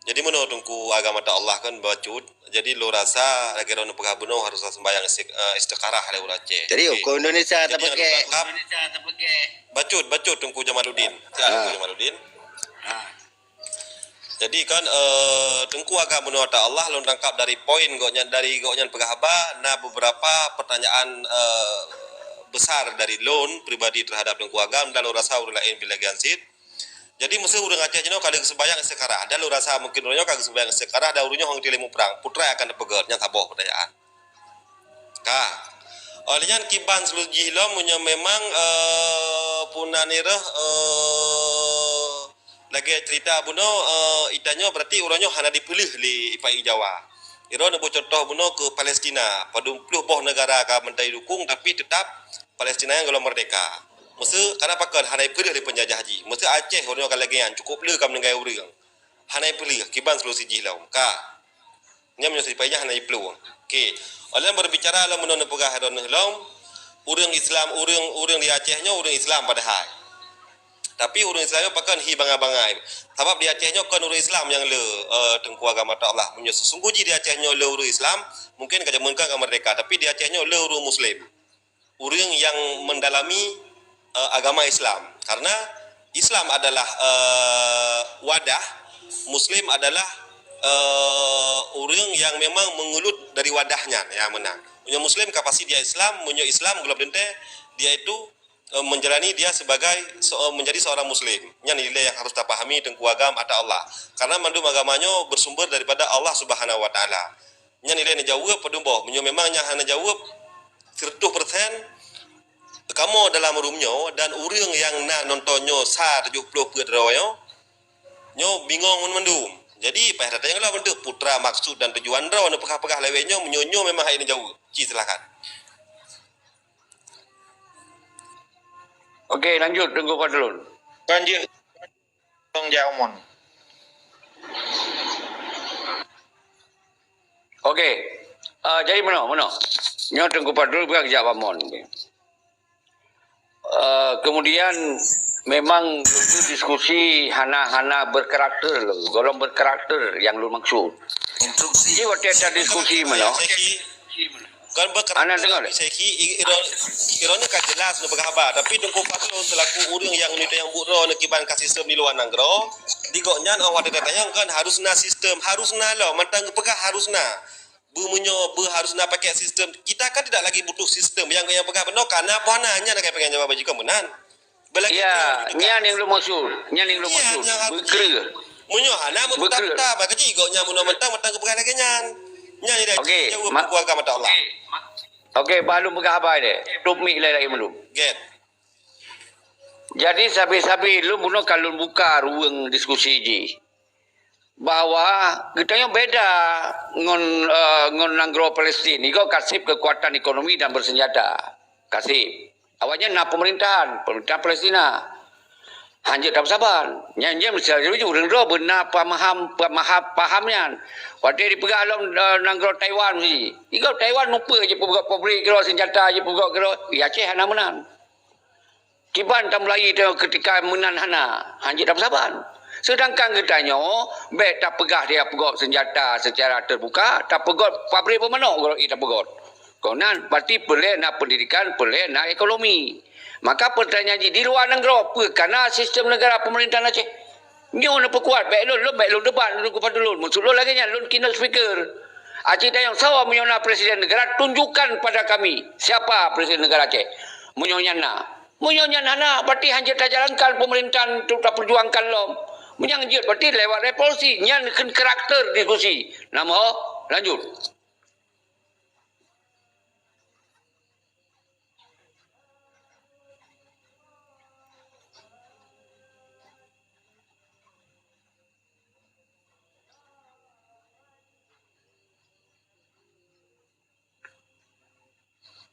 Jadi menurut tungku agama ta Allah kan bacut. Jadi lo rasa lagi orang pegah bunuh harus sembahyang istiqarah le Aceh. Jadi hukum Indonesia tak pakai bacut tungku Jamaluddin. Jamaluddin. Jadi kan tungku agama bunuh ta Allah lo tangkap dari poin goknya pegah ba nah beberapa pertanyaan besar dari loan pribadi terhadap tengku agam dan lo rasa urang lain bila gansit. Jadi mesti urang Aceh jeno kada sembayang sekarang. Dan lo rasa mungkin urangnya kada sembayang sekarang ada urangnya hong dilemu perang. Putra akan dipegarnya taboh pertanyaan. Olehnya kiban seluji lo punya memang punanirah lagi cerita buno itanya berarti urangnya hana dipilih di IPI Jawa. Iro nak contoh buno ke Palestina. Pada 20 boh negara akan mentai dukung tapi tetap Palestina yang kalau merdeka. Mesti karena pakai hanai pilih dari penjajah haji. Mesti Aceh orang akan lagi yang cukup pilih kam dengan orang. Hanai pilih kiban seluruh siji lau. Nya menyusul payah hanai pilih. Okey. Oleh berbicara dalam menon pegah hadon lau. Orang Islam orang di Acehnya orang Islam padahal. Tapi orang Islam pakai hi bangai-bangai. Sebab di Acehnya kan orang Islam yang le tengku agama ta Allah. Sesungguhnya di Acehnya le orang Islam mungkin kaja mengkan merdeka tapi di Acehnya le orang Muslim. Orang yang mendalami agama Islam karena Islam adalah wadah, Muslim adalah orang yang memang mengulut dari wadahnya ya menang. Punya Muslim kapasiti dia Islam, punya Islam gelap dente dia itu menjalani dia sebagai menjadi seorang Muslim. Yang nilai yang harus kita pahami tengku agama ada Allah. Karena mandum agamanya bersumber daripada Allah Subhanahu Wa Taala. Yang nilai yang jawab pedumboh, punya memangnya hanya jawab 100% kamu dalam rumahnya dan orang yang nak nontonnya sa 70 pedroyo nyo bingung mendum. Jadi pada tanya lah bentuk putra maksud dan tujuan raw anu pegah-pegah lewenyo menyonyo memang ini jauh. Ci silakan. Okey, lanjut tunggu kau dulu. Lanjut. Tong Jaumon. Okey. Jadi mana? Nyo tunggu padul bukan jawab mon. Kemudian memang itu diskusi hana berkarakter, golong berkarakter yang lu maksud. Instruksi. Ini waktu ada diskusi mana? Kan Ana dengar. berkerana seki irona kan jelas nu berkhabar tapi dengku Fadlun selaku urang yang ni yang buro nak kiban ka sistem di luar nanggro digoknya awak ada tayang kan harusna sistem harusna lo mantang pegah harusna harusna pakai sistem kita kan tidak lagi butuh sistem yang pegah benar karena apa hanya nak pengen jawab jika benar belagi Ya, nyan yang lu maksud. Nyan yang lu maksud. Berkera. munyo hana bertata bagi goknya mun mentang pegah lagi nyan nyan dah Okey, jauh keluarga mata Allah Okey, baru berkhabar dia. Tup mik lagi belum. get Jadi sabi-sabi lu bunuh kalau buka ruang diskusi ji. Bahwa kita yang beda ngon nanggro Palestin. Iko kasih kekuatan ekonomi dan bersenjata. Kasih. Awalnya na pemerintahan Palestina. Hanya tak sabar. Nyanyi misalnya itu urang benar pahamnya. Waktu di pegah alam nanggro Taiwan ni. Iko Taiwan lupa je pabrik kira senjata je pegak kira. Ya Aceh hana menang. Kiban tak Melayu ketika menan hana. Hanya tak sabar. Sedangkan katanya, baik tak pegah dia pegak senjata secara terbuka, tak pegak pabrik pemanok kalau ia tak pegak. Konan berarti perlu nak pendidikan, perlu nak ekonomi. Maka pertanyaan di luar negara apa? Karena sistem negara pemerintahan Aceh. Nyo nak perkuat, baik lun debat, lun kepada lun. Maksud lun lagi lun kena speaker. Aceh dah yang sawa menyona presiden negara, tunjukkan pada kami siapa presiden negara Aceh. Menyonyana. Menyonyana berarti hanya tak jalankan pemerintahan untuk tak perjuangkan lom. Menyanjut berarti lewat revolusi. Yang karakter diskusi. Nama lanjut.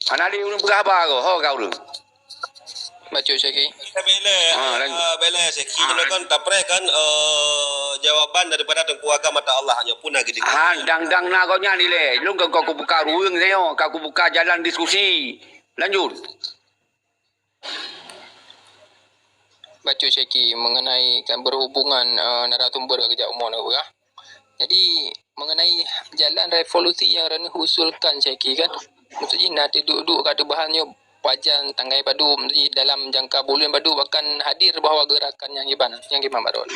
Anak dia urang berkhabar kau. Ho kau urang. Baca Syekh. Bela seki kan tak kan jawapan daripada tengku agama mata Allah hanya pun lagi Dang na kau nya ni le. Lu kau buka ruang saya, kau buka jalan diskusi. Lanjut. Baca Syekh mengenai kan berhubungan narasumber kejap umur nak berah. Jadi mengenai jalan revolusi yang Rani usulkan Syekh kan. Maksudnya nak duduk kata bahannya wajan tanggai padu dalam jangka bulan padu bahkan hadir bahawa gerakan yang gimana Barol.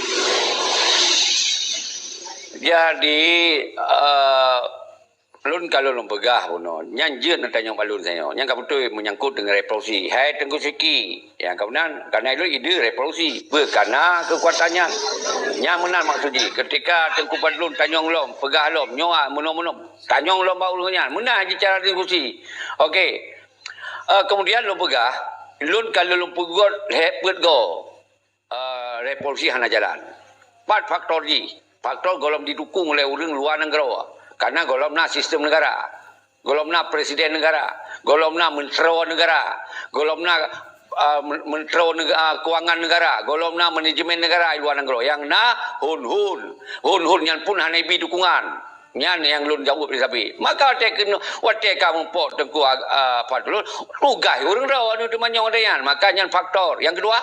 Jadi lun kalau lun pegah puno nyanjut nak tanya balun saya yang kau betul menyangkut dengan revolusi hai Tengku Seki yang kau nan karena itu ide revolusi berkana kekuatannya yang menang maksudnya ketika Tengku Balun tanyong lom pegah lom nyoa menom tanyong lom baulunya menang je cara diskusi okey kemudian lun pegah lun kalau lun pegot hepet go revolusi hana jalan 4 faktor ji faktor golom didukung oleh orang luar negara karena golomna sistem negara, golomna presiden negara, golomna menteri negara, golomna menteri keuangan negara, golomna manajemen negara luar negara. Yang na hun yang pun hanabi dukungan. Nyan yang lun jawab sabi. Maka wate kamu pot Tengku Fadlun tugas orang dah anu temanyong dayan. Maka nyan faktor. Yang kedua,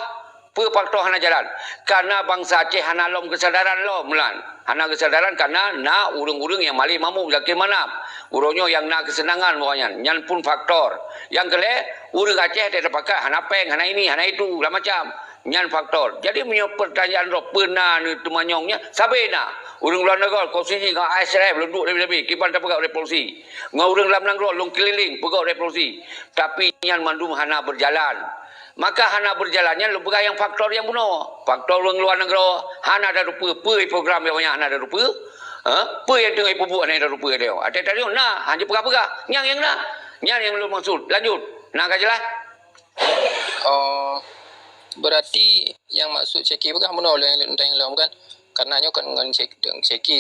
faktor hana jalan. Karena bangsa Aceh hana lom kesadaran lom mulan. Hana kesadaran karena na urang-urang yang malih mamu yakin mana. Urangnya yang na kesenangan pokoknya. Yang pun faktor. Yang kedua, urang Aceh tidak pakai hana peng, hana ini, hana itu, lah macam. Yang faktor. Jadi punya pertanyaan roh pernah ni temanyongnya sabena. Urang luar negara konsiji dengan ASRF duduk lebih-lebih kipan tak pegak revolusi. Ngau urang dalam negara long keliling pegak revolusi. Tapi yang mandum hana berjalan. Maka hana berjalannya lebih yang faktor yang bunuh. Faktor orang luar negara hana ada rupa, program yang banyak hana ada rupa. Apa yang tengah ibu-ibu hana ada rupa dia. Ada tadi nah hanya pegah-pegah. Yang nah. Yang lu maksud. Lanjut. Nak kajilah. Berarti yang maksud Syekh pegah bunuh yang lain kan. Karenanya kan dengan Syekh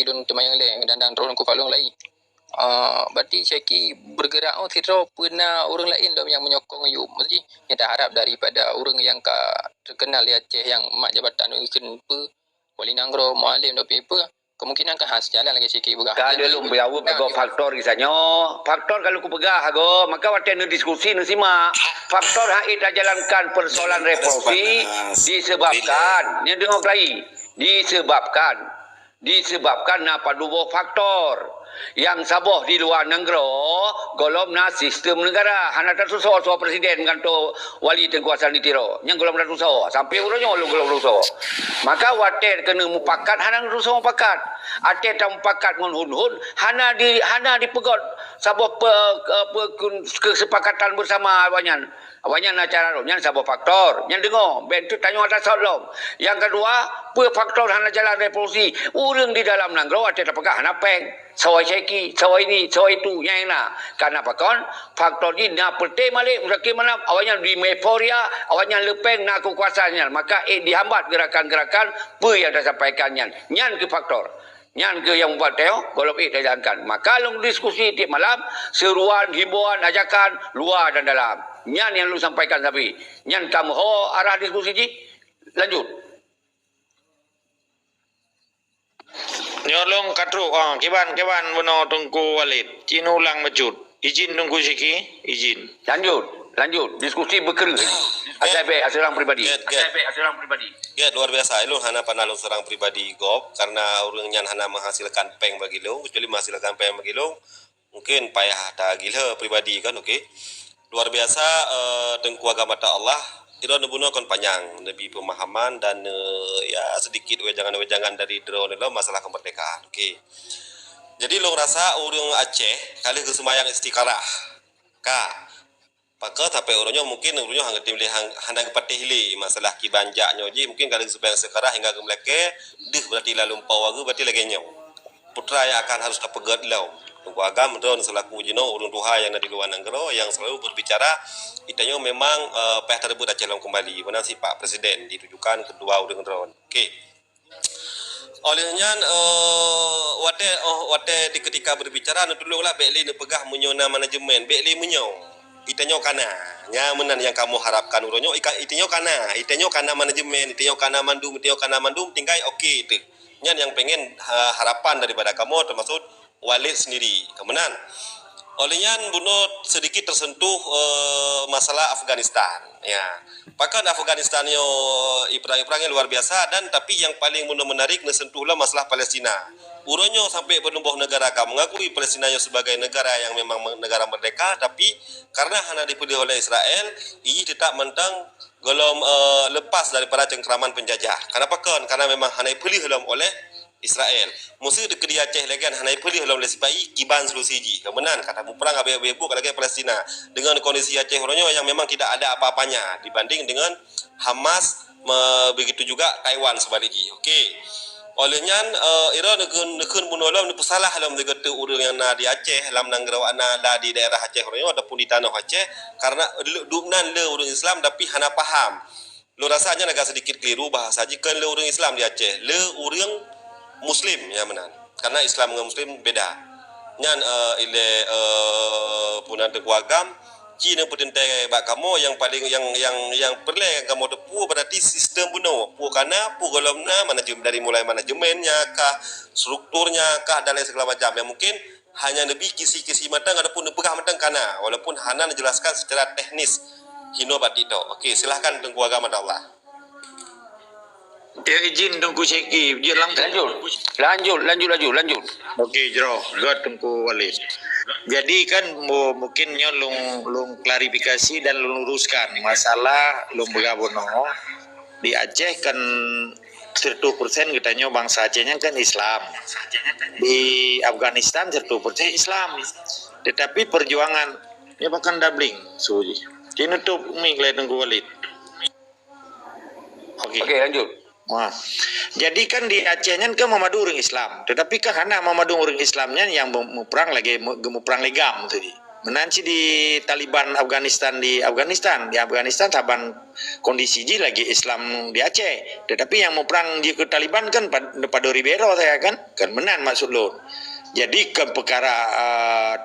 dan teman yang lain dan turun ku palung lain. Berarti Syekh bergerak tidak pernah orang lain yang menyokong you. Maksudnya kita harap daripada orang yang terkenal di Aceh yang mak jabatan mungkin wali nanggro mualim dan apa kemungkinan kan khas jalan lagi Syekh bergerak. Kalau lu berjawab pegak faktor kisahnya. Faktor kalau ku pegah ago maka waktu ni diskusi ni simak. Faktor hak ita jalankan persoalan revolusi disebabkan ni dengar lagi disebabkan na pada dua faktor. Yang saboh di luar negara golomna sistem negara. Hana tak susah soal presiden ganto wali tengkuasaan di tiro. Yang golom tak susah. Sampai urutnya golom susah. Maka water kena mupakat hana susah mupakat. Ate tak mupakat ngun hun-hun hana dipegot saboh kesepakatan bersama awanyan. Awanyan acara nyan saboh faktor. Yang dengar bentuk tanya atas soalom. Yang kedua, faktor hana jalan revolusi. Urang di dalam negara ate tak pegah hana peng. Sawai seki, sawai ini, sawai itu, yang nak. Karena apa kon? Faktor ini nak perte malik, musaki mana? Awalnya di euforia, awalnya lepeng nak kekuasaannya. Maka dihambat gerakan-gerakan apa yang disampaikannya. Nyan ke faktor. Nyan ke yang buat teo, golop dijalankan. Maka long diskusi tiap malam, seruan, himbauan, ajakan, luar dan dalam. Nyan yang lu sampaikan tapi. Nyan kamu arah diskusi ji. Lanjut. Nyolong katru kiban beno Tungku Walid. Cinulang mecut. Izin Tungku Siki, izin. Lanjut. Diskusi berkerut. ACB, aserang pribadi. Ya, luar biasa. Lu hana panalung serang pribadi gop karena urangnya hana menghasilkan peng bagi lu, kecuali menghasilkan peng bagi lu, mungkin payah tak gila pribadi kan, okey. Luar biasa Tengku agama ta Allah. Ira nubuno kon panjang lebih pemahaman dan ya sedikit wejangan-wejangan dari drone lo masalah kemerdekaan. Okey. Jadi lo rasa urang Aceh kali ke semayang istiqarah. Maka tapi urangnya mungkin urangnya hang tim hang patih li masalah ki banjaknya ji mungkin kali sebayang istiqarah hingga ke meleke deh berarti lalu pau berarti lagi nyau. Putra yang akan harus dapat lau. Tengku agama drone selaku jino urang Tuhan yang ada di luar negara yang selalu berbicara itanya memang pihak tersebut dah calon kembali. Benar si Pak Presiden ditujukan kedua urang drone. Okey. Olehnya wate di ketika berbicara tolonglah Bekli ni pegah menyona manajemen. Bekli menyau. Itanyo kana. Nya menan yang kamu harapkan uronyo itanyo kana manajemen, itanyo kana mandum tinggal okey itu. Nya yang pengen harapan daripada kamu termasuk Walid sendiri. Kemenan. Olehnya bunut sedikit tersentuh masalah Afghanistan. Ya. Bahkan Afghanistan yo perang-perangnya luar biasa dan tapi yang paling menarik nesentuhlah masalah Palestina. Uronyo sampai bernubuh negara kamu mengakui Palestina sebagai negara yang memang negara merdeka tapi karena hanya dipilih oleh Israel, ia tetap mentang golom lepas daripada cengkraman penjajah. Kenapa kan? Karena memang hanya dipilih oleh Israel. Musuh di Kedia Aceh lagi hanya dipilih oleh sipai kiban selusiji. Kemudian kata perang abe-abe lagi Palestina dengan kondisi Aceh uronyo yang memang tidak ada apa-apanya dibanding dengan Hamas begitu juga Taiwan sebaliknya. Okey. Olehnya ira nekun bunolom ni pesalah dalam negara urang yang na di Aceh dalam nanggara ana da di daerah Aceh uronyo ataupun di tanah Aceh karena dumnan le urang Islam tapi hana paham. Lo rasanya agak sedikit keliru bahasa jika le urang Islam di Aceh, le urang Muslim ya menan. Karena Islam dengan Muslim beda. Nyan punan Tengku agam Cina petentai bak kamu yang paling yang perlu kamu tepu berarti sistem buno pu kana pu golomna manajemen dari mulai manajemennya kah strukturnya kah dan lain segala macam yang mungkin hanya lebih kisi-kisi matang ataupun pegah matang kana walaupun Hanan jelaskan secara teknis hino batito. Okey silahkan Tengku agama Allah. Ya izin Tungku Siki, dia langsung. Lanjut. Okey, jero. God Tungku Walid. Jadi kan mungkin lung klarifikasi dan luruskan masalah lung begabono di Aceh kan 100% katanya bangsa Acehnya kan Islam. Di Afghanistan 100% Islam. Tetapi perjuangan ya bahkan doubling suji. Kini tuh menglai Tungku Walid. Okey, lanjut. Wah. Jadi kan di Acehnya kan memadu orang Islam, tetapi kan hanya memadu orang Islamnya yang perang legam tadi. Menanci di Taliban Afghanistan di Afghanistan saban kondisi ji lagi Islam di Aceh, tetapi yang mau perang dia ke Taliban kan pada Ribero saya kan menan maksud lo. Jadi ke perkara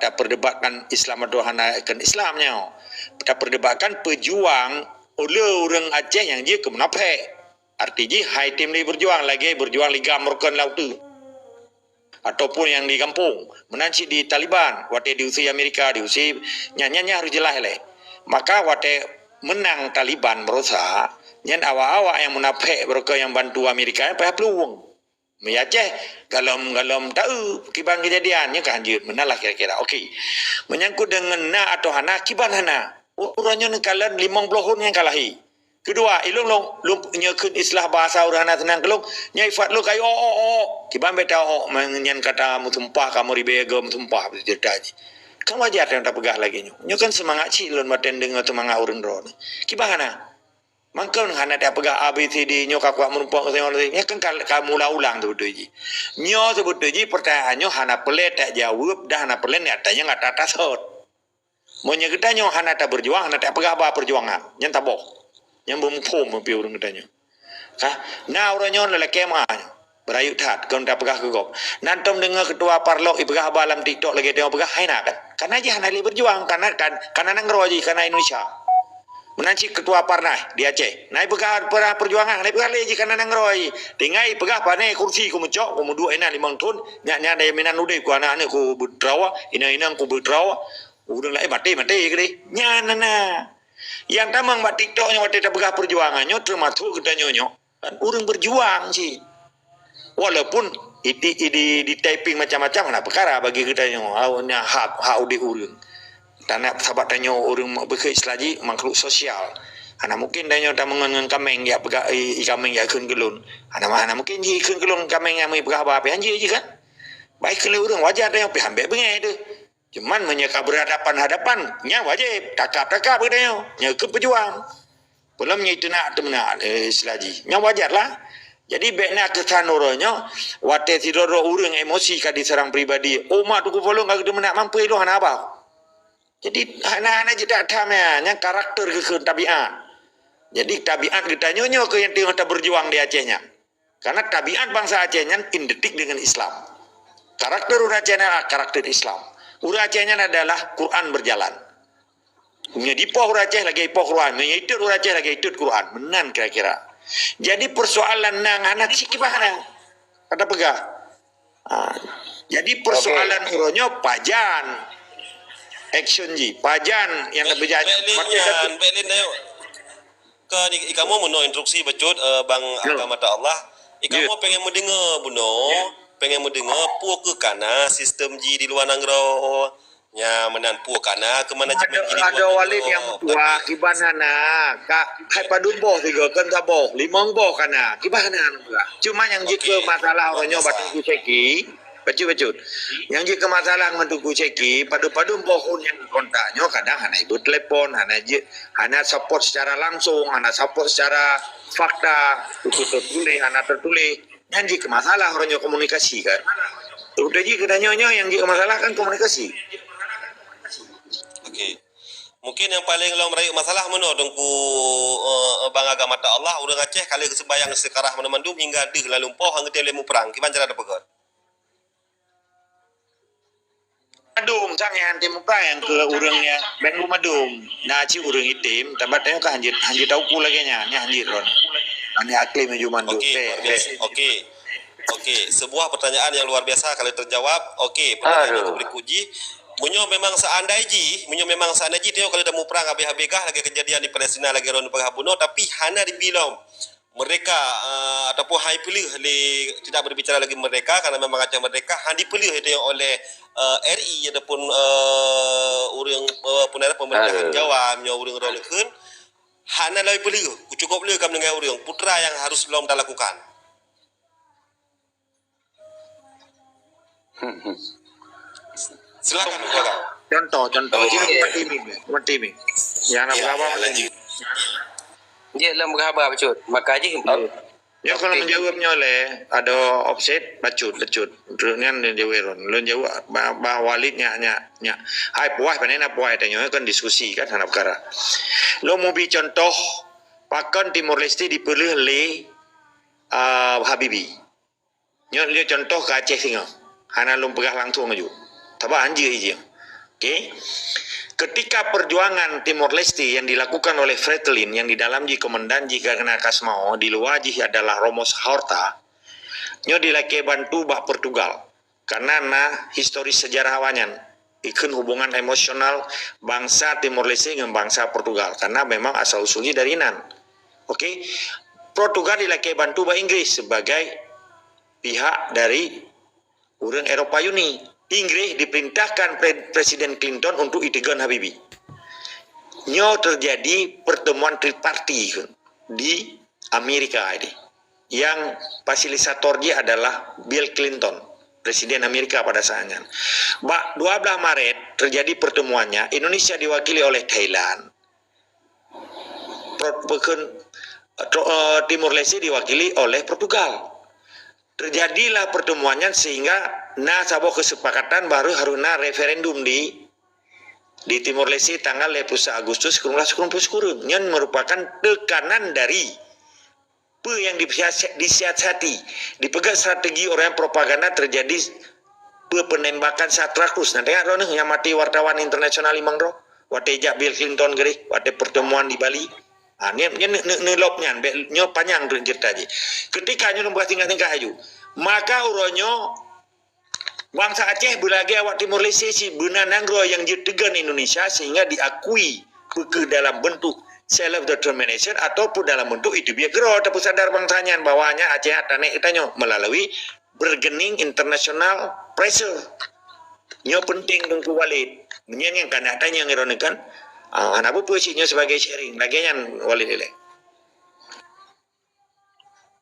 tak perdebatkan Islam atau hanya kan Islamnya, tak perdebatkan pejuang oleh orang Aceh yang dia ke menapek. Artinya hai tim ni berjuang ligam merkan laut tu. Ataupun yang di kampung menanci di Taliban, wate diusir Amerika, diusir nyanyi harus jelas le. Maka wate menang Taliban berusaha, nyan awak-awak yang munafik mereka yang bantu Amerika payah peluang. Mi Aceh galom tahu kiban kejadiannya kan anjir menalah kira-kira. Okey. Menyangkut dengan na atau hana kiban hana. Urangnya nekalan 50 tahun yang kalahi. Kedua, ilung long nyekut islah bahasa urang tenang kelong nyai fat lu kayu kiban beta menyen kata mutumpah kamu ribega mutumpah berceritaji. Kan wajar yang tak pegah lagi nyo kan semangat cilon maten dengan semangat urang ron. Kiban hana. Mangkon hana dia pegah ABCD nyo kakak merumpok nya kan kamu ulang tu betul ji. Nyo sebut ji pertanyaannya hana pelet tak jawab dah hana pelet ni atanya ngata tasot. Monya kita nyo hana tak berjuang hana tak pegah apa perjuangan. Nyen tabok. Yang bermumpum mempi orang katanya. Na orang nyon lelaki mah berayut tat kon tak pegah kegok. Nantom dengar ketua parlok ipegah balam TikTok lagi tengok pegah hai nak kan. Karena aja hana li berjuang karena nangro ji karena Indonesia. Menanci ketua parnah di Aceh. Nai pegah perjuangan, nai pegah leji karena nangro ji. Tingai pegah pane kursi ku mencok ku dua ena 5 tahun nya daya minan ude ku anak ku bertrawa ina ku bertrawa. Urang lai mati gede. Nya nana. Yang tamang buat TikToknya waktu tak pegah perjuangannya termasuk kita nyonyo kan orang berjuang sih walaupun di typing macam-macam nak perkara bagi kita nyo awalnya hak udik orang tanah sahabat tanya orang berkait lagi makhluk sosial ana mungkin danyo tak mengen kameng ya pegah kameng ya keun gelun ana mungkin ji keun gelun kameng yang mai pegah apa anji je kan baik kalau orang wajar danyo pi hambek bengai tu. Cuman menyeka berhadapan-hadapan, nya wajib takap-takap katanya, nya ke pejuang. Belum nya itu nak temenak selaji. Nya wajar lah. Jadi bekna kesanuronyo, wate tidoro urang emosi ka diserang pribadi. Oh mak tu ku follow ngak temenak mampu ilo hana apa. Jadi hana je tak tamnya, nya karakter ke tabiat. Jadi tabiat kita nyonyo ke yang tengah berjuang di Acehnya. Karena tabiat bangsa Acehnya identik dengan Islam. Karakter urang Acehnya karakter Islam. Urang Acehnya adalah Quran berjalan. Punya dipoh urang Aceh lagi ipoh Quran. Punya itu urang Aceh lagi itu Quran. Menan kira-kira. Jadi persoalan nang anak sikit bahana. Kata pegah. Jadi persoalan uronyo pajan. Action ji. Pajan yang berjalan. Belin ayo. Ke ikamu meno instruksi becut bang agama ta Allah. Ikamu pengen mendengar buno. Pengen mendengar puak ke kana sistem ji di luar nanggro nya menan puak kana ke mana ada walid yang tua kiban hana kak hai padumboh tiga kan taboh limong boh kana kiban hana cuma yang jika masalah orangnya batu kuceki becut yang jika masalah mentu kuceki padu bohun yang kontaknya kadang hana ibu telepon hana support secara langsung hana support secara fakta tertulis hana tertulis yang jika masalah orangnya komunikasi kan. Udah jika katanya yang jika masalah kan komunikasi. Okey. Mungkin yang paling lo merayu masalah mana dengku bang agama ta Allah urang Aceh kali sembayang sekarah mandum hingga deh lalu poh hang telemu perang. Kiban cara dapat Madum sang yang temu yang ke urangnya ben madum. Nah ci urang itim tabatnya kan hanjit tahu pula kayaknya hanjit ron. Ani aklim juman du. Okey, sebuah pertanyaan yang luar biasa kalau terjawab. Okey, pertanyaan yang berikuji. Munyo memang seandainya tengok kalau dah mu perang habis-habisgah lagi kejadian di Palestina lagi ron penghabuno tapi hana dibilang mereka ataupun hai pilih tidak berbicara lagi mereka karena memang acah mereka han dipilih itu oleh RI ataupun urang pemerintahan Jawa nyo urang rolkeun hana lai pilih cukup pilih kam dengan urang putra yang harus belum dah lakukan. Silakan Contoh timing. Yang nak berapa lagi? Dia dalam berkhabar becut. Maka je. Ya kalau menjawabnya oleh ada offset bacut. Dengan dia jawab. Lalu jawab bah walidnya nya. Hai puas panena puas tanya kan diskusi kan hana perkara. Lo mau bi contoh pakan Timor Leste dipilih oleh Habibie. Dia contoh ke Aceh singa. Hana lo pegah langsung maju. Tabah anjir je. Okey. Ketika perjuangan Timor Leste yang dilakukan oleh Fretilin yang di dalam ji komandan jika kena Kasmao di luar ji adalah Ramos Horta nyo dilake bantu bah Portugal karena historis sejarah awanyan ikun hubungan emosional bangsa Timor Leste dengan bangsa Portugal karena memang asal usulnya dari nan. Okey. Portugal dilake bantu bah Inggris sebagai pihak dari orang Eropa Uni. Inggris diperintahkan Presiden Clinton untuk itegan Habibie. Nyo terjadi pertemuan triparti di Amerika ini. Yang fasilitatornya adalah Bill Clinton, Presiden Amerika pada saatnya. 12 Maret terjadi pertemuannya, Indonesia diwakili oleh Thailand. Timur Leste diwakili oleh Portugal. Terjadilah pertemuannya sehingga sebuah kesepakatan baru haruna referendum di Timur Leste tanggal 21 Agustus 1990 yang merupakan tekanan dari yang disiasati, dipegang strategi orang propaganda terjadi penembakan satrakus. Nanti kan yang mati wartawan internasional imang roh, watejak Bill Clinton geri, wate pertemuan di Bali. Nelopnya, nyo panjang tu cerita je. Ketika nyo nombor tingkat aju, maka uronyo bangsa Aceh berlagi awak Timur Leste si benanang roh yang jetegan Indonesia sehingga diakui ke dalam bentuk self determination ataupun dalam bentuk itu biar gero tapi sadar bangsanya bawahnya Aceh tanah itanyo melalui bergening international pressure. Nyo penting tunggu Walid. Menyen yang kan tanya ngironekan anak bu puisinya sebagai sharing lagi yang Walid ile.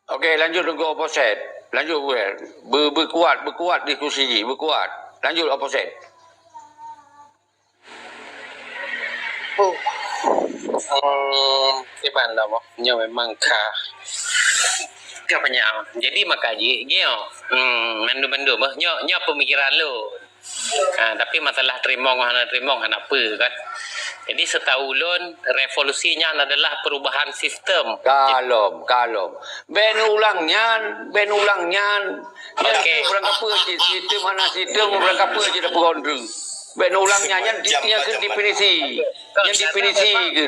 Okey, lanjut tunggu opposite. Lanjut berkuat diskusi ni, berkuat. Lanjut opposite. Iban lah mo. Nyo memang kepanjang. Jadi makaji nyo mandu-mandu mah nyo pemikiran lu. Tapi masalah terimong apa kan. Jadi setahun revolusinya adalah perubahan sistem. Kalom. Ben ulangnya. Okey. Orang apa je sistem mana sistem orang apa je dah perondru. Ben ulangnya yang ke definisi. Yang definisi ke.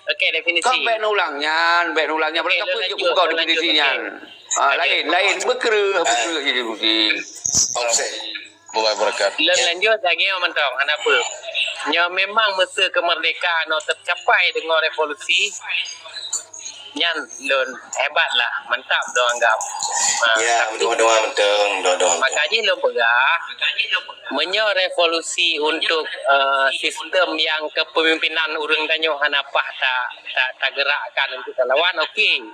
Okey, definisi. Kau ben ulangnya orang apa je kau definisinya. Lain berkera je definisi. Offset. Lanjut lagi mentong kenapa? Nya memang masa kemerdekaan tercapai dengan revolusi nyan lon hebatlah, mantap dong anggap. Ya, doa-doa menteng, doa-doa. Makanya lo pegah menyo revolusi untuk sistem yang kepemimpinan urang danyo hanapah tak gerakkan untuk lawan okey.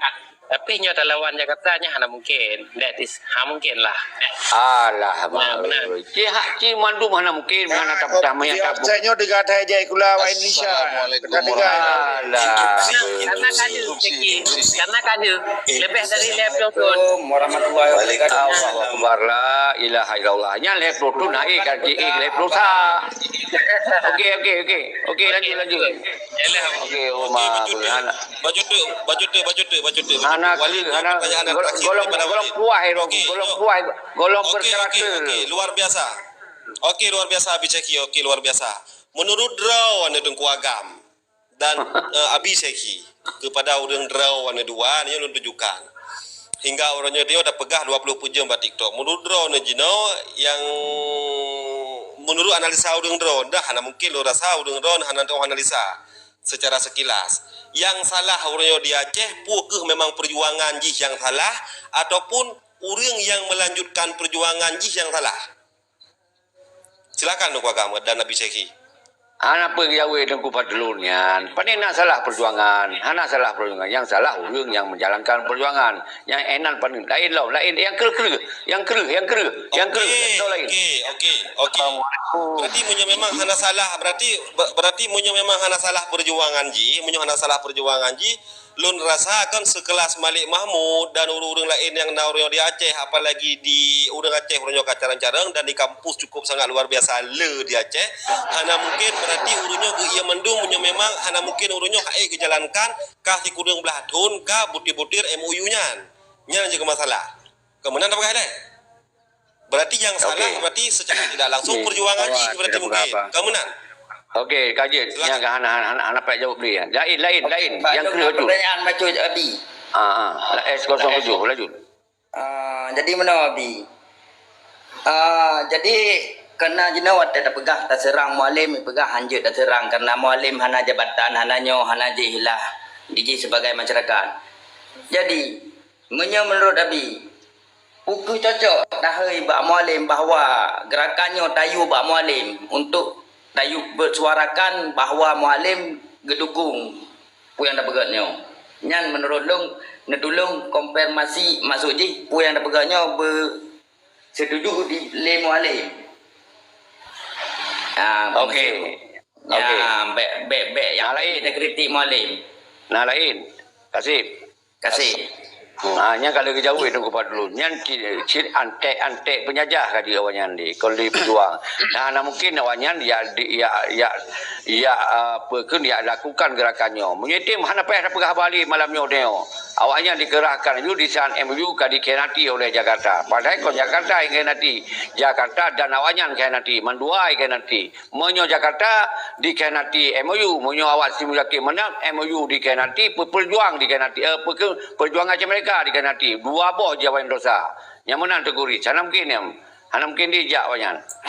Tapi nyo lawan Jakarta nya hana mungkin. That is mungkin lah. Alah, benar. Cik mandu mana mungkin mana tak pertama yang tak. Saya nyo dekat aja ikula wa Indonesia. Alah. Karena kan lebih dari laptop Warahmatullahi wabarakatuh. Akbar la ilaha illallah. Nya laptop tu naik kan laptop sa. Okey, lanjut. Okey, Omar. Baju tu. Anak golong berkarakter. Okey, luar biasa. Abi Ceki. Luar biasa. Menurut draw anu Tengku Agam dan Abi Ceki kepada orang draw anu dua ni tunjukkan. Hingga orangnya dia dah pegah 20 jam buat TikTok. Menurut draw anu jino yang menurut analisa orang draw dah hana mungkin lo rasa orang draw hana analisa secara sekilas. Yang salah orang di Aceh pukeh memang perjuangan jih yang salah ataupun orang yang melanjutkan perjuangan jih yang salah. Silakan Nuk Agam dan Nabi Syekhi. Anak pergiawe Tengku Fadlunnya. Pandai nak salah perjuangan. Anak salah perjuangan. Yang salah orang yang menjalankan perjuangan. Yang enak pandai. Lain. Yang kera. Okey. Berarti munyo memang hana salah. Berarti munyo memang hana salah perjuangan ji. Lun rasakan sekelas Malik Mahmud dan orang-orang lain yang nauryo di Aceh, apalagi di orang Aceh orangnya kacarang-carang dan di kampus cukup sangat luar biasa le di Aceh. Hana mungkin berarti urunyo ke ia mendung munyo memang hana mungkin urunyo hae kejalankan kah si kudung belah tahun kah butir-butir MOU-nya. Nya juga masalah. Kemudian apa kah berarti yang salah berarti secara tidak langsung perjuangan ji berarti mungkin. Kemudian Okey, kajian. Yang anak pak jawab dia. Lain. Yang kedua tu. Pertanyaan baca Abi. S07 lanjut. Jadi mana Abi? Jadi kena jenawat tak pegah tak serang mualim pegah hanjut tak serang karena mualim hana jabatan hana jihilah diji sebagai masyarakat. Jadi menurut Abi Pukul cocok dahai Pak Mualim bahawa gerakannya tayu Pak Mualim untuk tayu bersuarakan bahawa Mualim gedukung pu yang dah pegatnya. Nyan menurut long nedulung konfirmasi masuk je pu yang dah pegatnya bersetuju di le Mualim. Okey. Okey. Baik yang Yang lain. kita kritik Mualim. Nah lain. Kasih. Kasih. Nya kalau kejauh itu kepada dulu. Nyan antek penyajah kadi awanyan di kalau di berjuang. Nah mungkin awanyan ya perken ya lakukan gerakannya. Menyetim hana payah pegah Bali malamnya deo. Awaknya dikerahkan ju di san MU kadi kenati oleh Jakarta. Padahal kau Jakarta yang kenati. Jakarta dan awanyan kenati. Mandua kenati. Monyo Jakarta di kenati MOU. Monyo awak simulasi mana MOU di kenati. Perjuang di kenati. Perjuangan mereka di kenati. Dua boh jawapan dosa. Yang mana teguri. Sana mungkin yang. Hana mungkin dijak awanyan.